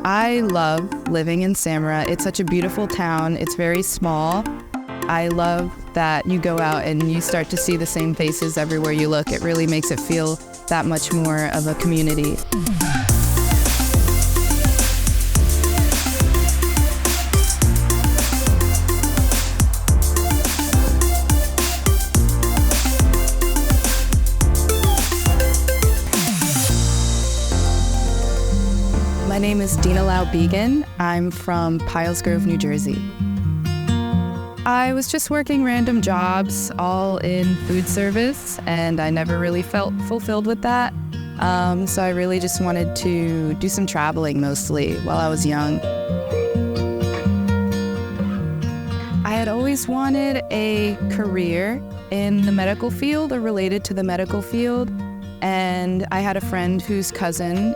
I love living in Samara. It's such a beautiful town. It's very small. I love that you go out and you start to see the same faces everywhere you look. It really makes it feel that much more of a community. My name is Ndinelao Biegen. I'm from Pilesgrove, New Jersey. I was just working random jobs, all in food service, and I never really felt fulfilled with that. So I really just wanted to do some traveling mostly while I was young. I had always wanted a career in the medical field or related to the medical field. And I had a friend whose cousin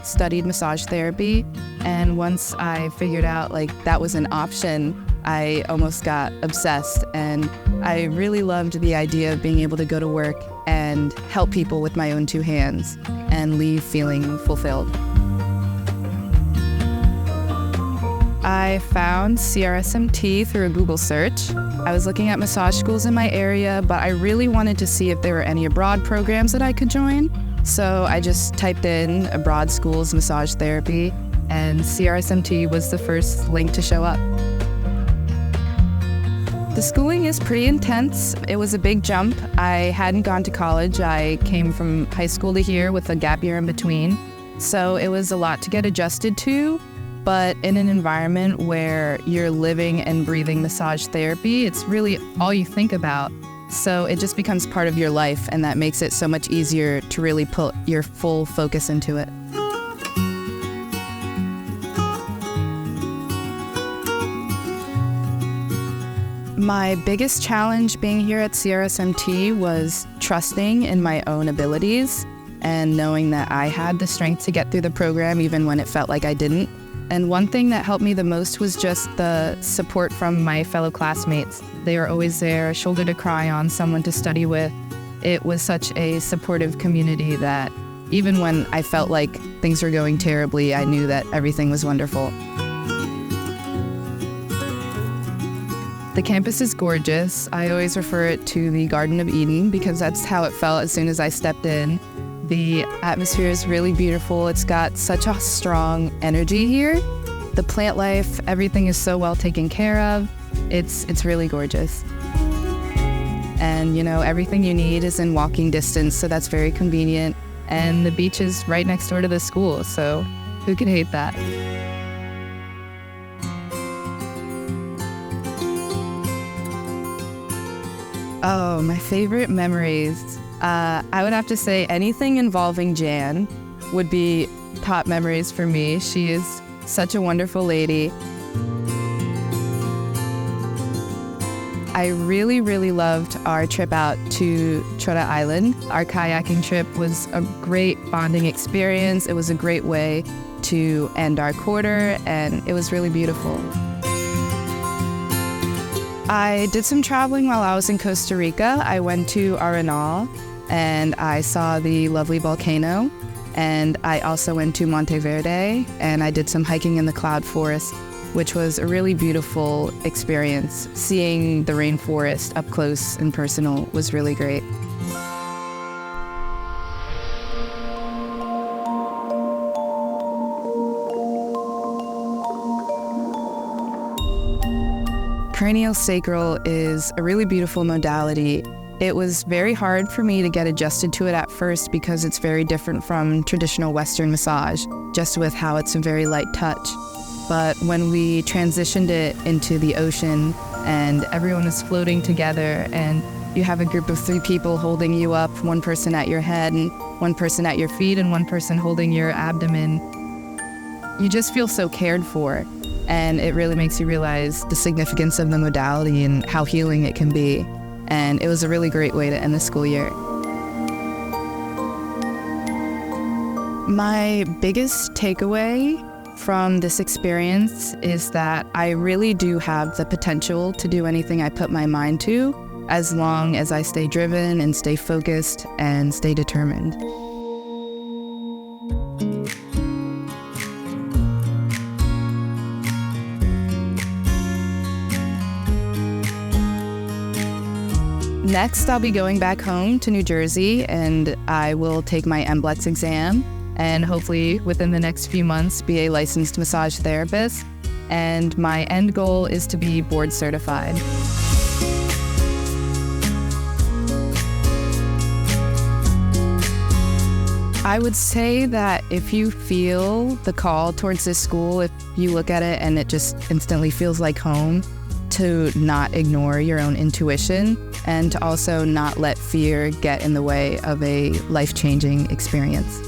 studied massage therapy. And once I figured out that was an option, I almost got obsessed. And I really loved the idea of being able to go to work and help people with my own two hands and leave feeling fulfilled. I found CRSMT through a Google search. I was looking at massage schools in my area, but I really wanted to see if there were any abroad programs that I could join. So I just typed in abroad schools massage therapy, and CRSMT was the first link to show up. The schooling is pretty intense. It was a big jump. I hadn't gone to college. I came from high school to here with a gap year in between. So it was a lot to get adjusted to. But in an environment where you're living and breathing massage therapy, it's really all you think about. So it just becomes part of your life, and that makes it so much easier to really put your full focus into it. My biggest challenge being here at CRSMT was trusting in my own abilities and knowing that I had the strength to get through the program even when it felt like I didn't. And one thing that helped me the most was just the support from my fellow classmates. They were always there, a shoulder to cry on, someone to study with. It was such a supportive community that even when I felt like things were going terribly, I knew that everything was wonderful. The campus is gorgeous. I always refer it to the Garden of Eden because that's how it felt as soon as I stepped in. The atmosphere is really beautiful. It's got such a strong energy here. The plant life, everything is so well taken care of. It's really gorgeous. And everything you need is in walking distance, so that's very convenient. And the beach is right next door to the school, so who could hate that? Oh, my favorite memories. I would have to say anything involving Jan would be top memories for me. She is such a wonderful lady. I really, really loved our trip out to Trotta Island. Our kayaking trip was a great bonding experience. It was a great way to end our quarter, and it was really beautiful. I did some traveling while I was in Costa Rica. I went to Arenal, and I saw the lovely volcano, and I also went to Monteverde, and I did some hiking in the cloud forest, which was a really beautiful experience. Seeing the rainforest up close and personal was really great. Craniosacral is a really beautiful modality. It was very hard for me to get adjusted to it at first because it's very different from traditional Western massage, just with how it's a very light touch. But when we transitioned it into the ocean and everyone is floating together and you have a group of 3 people holding you up, one person at your head and one person at your feet and one person holding your abdomen, you just feel so cared for. And it really makes you realize the significance of the modality and how healing it can be. And it was a really great way to end the school year. My biggest takeaway from this experience is that I really do have the potential to do anything I put my mind to, as long as I stay driven and stay focused and stay determined. Next, I'll be going back home to New Jersey, and I will take my MBLEX exam and hopefully within the next few months be a licensed massage therapist. And my end goal is to be board certified. I would say that if you feel the call towards this school, if you look at it and it just instantly feels like home, to not ignore your own intuition and to also not let fear get in the way of a life-changing experience.